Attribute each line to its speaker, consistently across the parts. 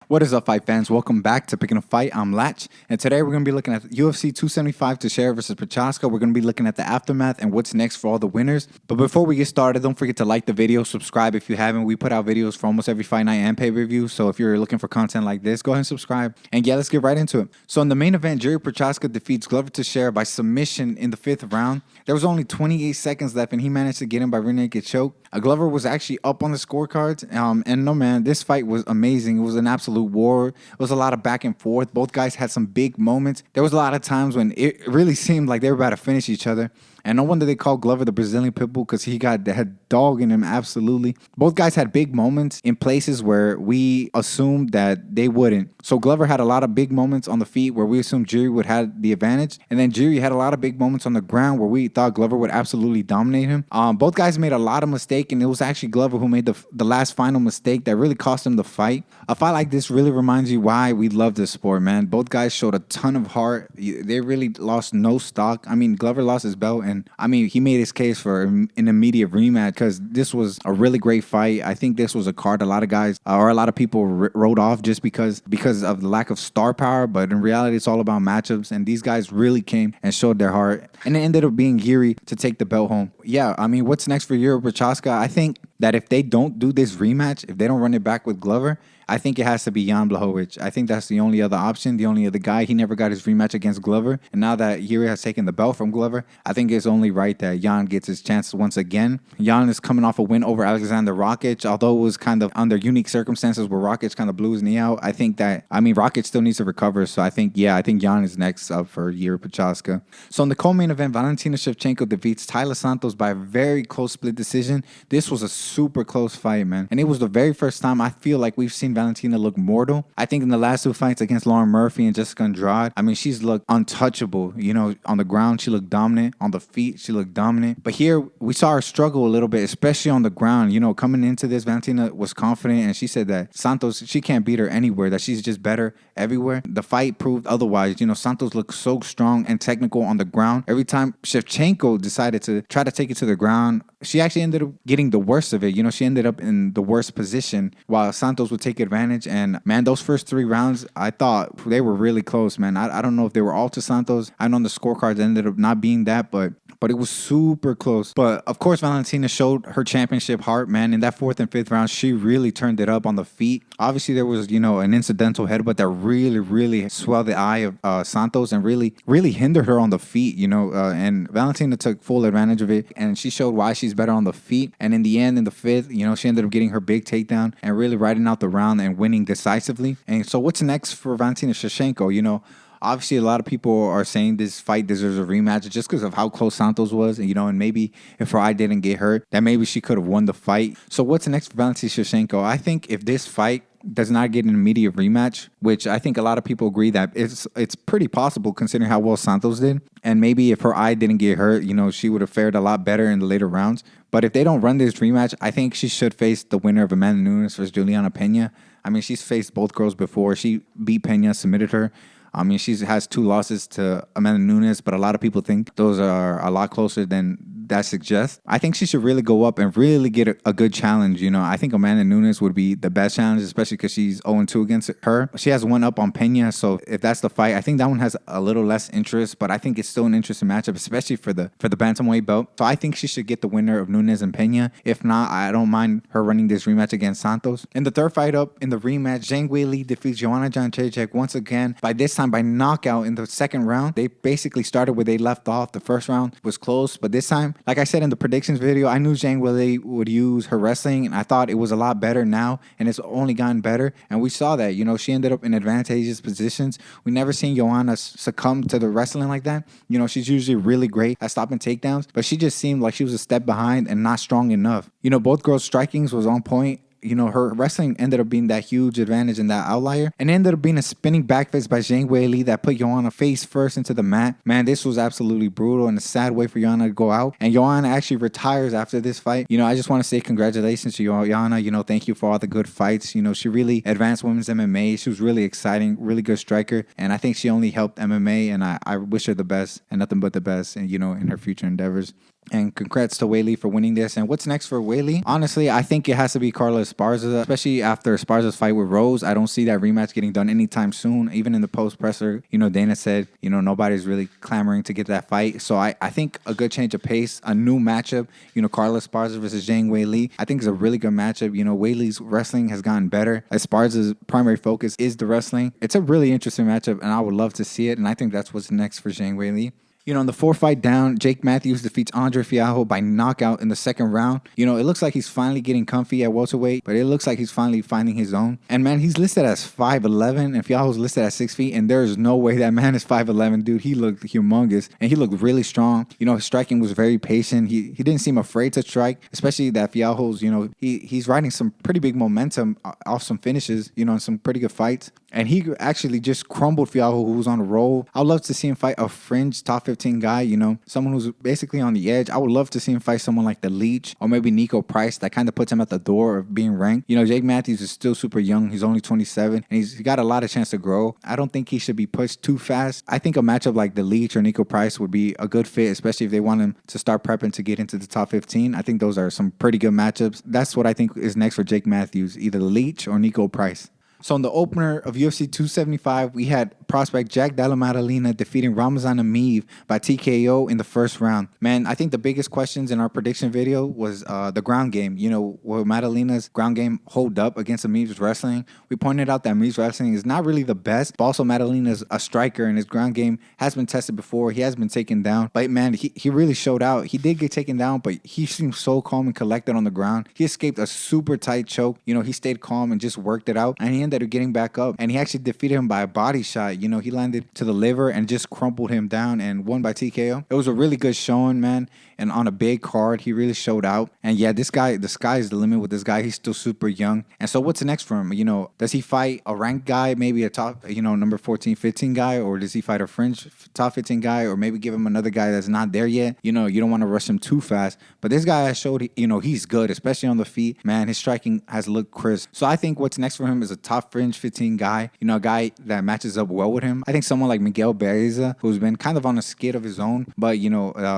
Speaker 1: What is up, fight fans? Welcome back to Picking a Fight. I'm Latch, and today we're going to be looking at UFC 275 Teixeira versus Prochazka. We're going to be looking at the aftermath and what's next for all the winners. But before we get started, don't forget to like the video, subscribe if you haven't. We put out videos for almost every fight night and pay-per-view, so if you're looking for content like this, go ahead and subscribe. And yeah, let's get right into it. So in the main event, Prochazka defeats Glover Teixeira by submission in the 5th round. There was only 28 seconds left, and he managed to get him by rear naked choke. Glover was actually up on the scorecards, and no, man, this fight was amazing. It was an absolute war. It was a lot of back and forth. Both guys had some big moments. There was a lot of times when it really seemed like they were about to finish each other. And no wonder they called Glover the Brazilian Pitbull, because he had dog in him, absolutely. Both guys had big moments in places where we assumed that they wouldn't. So Glover had a lot of big moments on the feet where we assumed Jiri would have the advantage. And then Jiri had a lot of big moments on the ground where we thought Glover would absolutely dominate him. Both guys made a lot of mistakes, and it was actually Glover who made the last final mistake that really cost him the fight. A fight like this really reminds you why we love this sport, man. Both guys showed a ton of heart. They really lost no stock. I mean, Glover lost his belt, and I mean, he made his case for an immediate rematch because this was a really great fight. I think this was a card a lot of guys or a lot of people wrote off just because of the lack of star power. But in reality, it's all about matchups, and these guys really came and showed their heart. And it ended up being Jiri to take the belt home. Yeah, I mean, what's next for Prochazka? I think that if they don't do this rematch, if they don't run it back with Glover, I think it has to be Jan Blachowicz. I think that's the only other option, the only other guy. He never got his rematch against Glover. And now that Jiri has taken the belt from Glover, I think it's only right that Jan gets his chance once again. Jan is coming off a win over Alexander Rakic, although it was kind of under unique circumstances where Rakic kind of blew his knee out. I think that, I mean, Rakic still needs to recover. So I think Jan is next up for Jiri Prochazka. So in the co-main event, Shevchenko defeats Tyler Santos by a very close split decision. This was a super close fight, man. And it was the very first time I feel like we've seen Valentina look mortal. I think in the last two fights against Lauren Murphy and Jessica Andrade, I mean, she's looked untouchable. You know, on the ground, she looked dominant. On the feet, she looked dominant. But here, we saw her struggle a little bit, especially on the ground. You know, coming into this, Valentina was confident, and she said that Santos, she can't beat her anywhere, that she's just better everywhere. The fight proved otherwise. You know, Santos looked so strong and technical on the ground. Every time Shevchenko decided to try to take it to the ground, she actually ended up getting the worst of it. You know, she ended up in the worst position while Santos would take advantage. And, man, those first 3 rounds, I thought they were really close, man. I don't know if they were all to Santos. I know the scorecards ended up not being that, but it was super close. But, of course, Valentina showed her championship heart, man. In that 4th and 5th round, she really turned it up on the feet. Obviously, there was, you know, an incidental headbutt that really swelled the eye of Santos and really hindered her on the feet, you know. And Valentina took full advantage of it, and she showed why she's better on the feet. And in the end, in the 5th, you know, she ended up getting her big takedown and really riding out the round and winning decisively. And so what's next for Vancinashenko? You know, obviously, a lot of people are saying this fight deserves a rematch just because of how close Santos was. You know, and maybe if her eye didn't get hurt, that maybe she could have won the fight. So what's next for Vancinashenko? I think if this fight does not get an immediate rematch, which I think a lot of people agree that it's pretty possible considering how well Santos did. And maybe if her eye didn't get hurt, you know, she would have fared a lot better in the later rounds. But if they don't run this rematch, I think she should face the winner of Amanda Nunes versus Juliana Pena. I mean, she's faced both girls before. She beat Pena, submitted her. I mean, she has 2 losses to Amanda Nunes, but a lot of people think those are a lot closer than that suggests. I think she should really go up and really get a good challenge. You know, I think Amanda Nunes would be the best challenge, especially because she's 0-2 against her. She has 1 up on Pena, so if that's the fight, I think that one has a little less interest, but I think it's still an interesting matchup, especially for the bantamweight belt. So I think she should get the winner of Nunes and Pena. If not, I don't mind her running this rematch against Santos. In the 3rd fight up in the rematch, Weili defeats Joanna Jędrzejczyk once again, by this time by knockout in the 2nd round. They basically started where they left off. The 1st round was close, but this time, like I said in the predictions video, I knew Weili would use her wrestling, and I thought it was a lot better now, and it's only gotten better. And we saw that, you know, she ended up in advantageous positions. We never seen Joanna succumb to the wrestling like that. You know, she's usually really great at stopping takedowns, but she just seemed like she was a step behind and not strong enough. You know, both girls' strikings was on point. You know, her wrestling ended up being that huge advantage and that outlier. And it ended up being a spinning backfist by Weili that put Joanna face first into the mat. Man, this was absolutely brutal and a sad way for Joanna to go out. And Joanna actually retires after this fight. You know, I just want to say congratulations to Joanna. You know, thank you for all the good fights. You know, she really advanced women's MMA. She was really exciting, really good striker. And I think she only helped MMA. And I wish her the best and nothing but the best, and, you know, in her future endeavors. And congrats to Weili for winning this. And what's next for Weili? Honestly, I think it has to be Carla Esparza, especially after Esparza's fight with Rose. I don't see that rematch getting done anytime soon. Even in the post presser, Dana said, nobody's really clamoring to get that fight. So I think a good change of pace, a new matchup, Carla Esparza versus Zhang Weili, I think is a really good matchup. Weili's wrestling has gotten better. Esparza's primary focus is the wrestling. It's a really interesting matchup, and I would love to see it. And I think that's what's next for Zhang Weili. In the 4th fight down, Jake Matthews defeats Andre Fialho by knockout in the 2nd round. It looks like he's finally getting comfy at welterweight, but it looks like he's finally finding his own. And man, he's listed as 5'11", and Fialho's listed at 6 feet, and there's no way that man is 5'11", dude. He looked humongous, and he looked really strong. His striking was very patient. He didn't seem afraid to strike, especially that Fialho's, he's riding some pretty big momentum off some finishes, in some pretty good fights. And he actually just crumbled Fialho, who was on a roll. I would love to see him fight a fringe top 15 guy, someone who's basically on the edge. I would love to see him fight someone like the Leech or maybe Nico Price. That kind of puts him at the door of being ranked. Jake Matthews is still super young. He's only 27, and he's got a lot of chance to grow. I don't think he should be pushed too fast. I think a matchup like the Leech or Nico Price would be a good fit, especially if they want him to start prepping to get into the top 15. I think those are some pretty good matchups. That's what I think is next for Jake Matthews, either Leech or Nico Price. So in the opener of UFC 275, we had prospect Jack Della Maddalena defeating Ramazan Ameev by TKO in the 1st round. Man, I think the biggest questions in our prediction video was the ground game. Will Maddalena's ground game hold up against Ameev's wrestling? We pointed out that Ameev's wrestling is not really the best, but also Maddalena's a striker, and his ground game has been tested before. He has been taken down, but man, he really showed out. He did get taken down, but he seemed so calm and collected on the ground. He escaped a super tight choke. He stayed calm and just worked it out, and he ended up getting back up, and he actually defeated him by a body shot. He landed to the liver and just crumpled him down and won by TKO. It was a really good showing, man, and on a big card, he really showed out. And yeah, this guy, the sky is the limit with this guy. He's still super young. And so what's next for him? Does he fight a ranked guy, maybe a top, number 14, 15 guy, or does he fight a fringe top 15 guy, or maybe give him another guy that's not there yet? You don't want to rush him too fast, but this guy has showed, he's good, especially on the feet. Man, his striking has looked crisp. So I think what's next for him is a top fringe 15 guy, a guy that matches up well with him. I think someone like Miguel Beireza, who's been kind of on a skid of his own, but,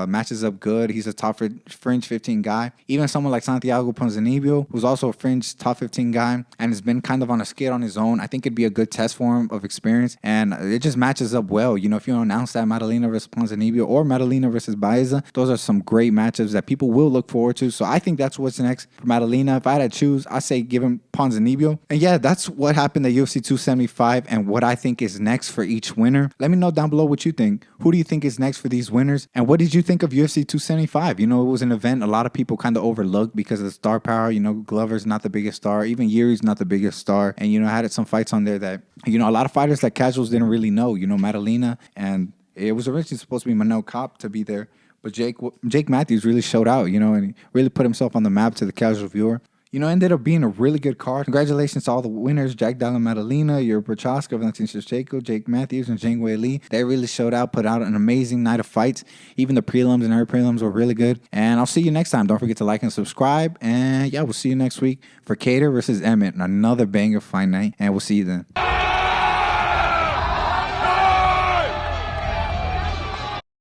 Speaker 1: matches up good. He's a top fringe 15 guy. Even someone like Santiago Ponzinibbio, who's also a fringe top 15 guy and has been kind of on a skid on his own. I think it'd be a good test for him of experience, and it just matches up well. If you announce that Maddalena versus Ponzinibbio or Maddalena versus Baeza, those are some great matchups that people will look forward to. So I think that's what's next for Maddalena. If I had to choose, I say give him Ponzinibbio. And yeah, that's what happened at UFC 275 and what I think is next for each winner. Let me know down below what you think. Who do you think is next for these winners? And what did you think of UFC 275? It was an event a lot of people kind of overlooked because of the star power. Glover's not the biggest star. Even Yuri's not the biggest star. And, I had some fights on there that, a lot of fighters that casuals didn't really know. Maddalena, and it was originally supposed to be Manel Kopp to be there. But Jake Matthews really showed out, and he really put himself on the map to the casual viewer. Ended up being a really good card. Congratulations to all the winners. Jack Della Maddalena, your Prochazka, Vancinashenko, Jake Matthews, and Zhang Weili. They really showed out, put out an amazing night of fights. Even the prelims and her prelims were really good. And I'll see you next time. Don't forget to like and subscribe. And yeah, we'll see you next week for Cater versus Emmett, another banger fight night. And we'll see you then.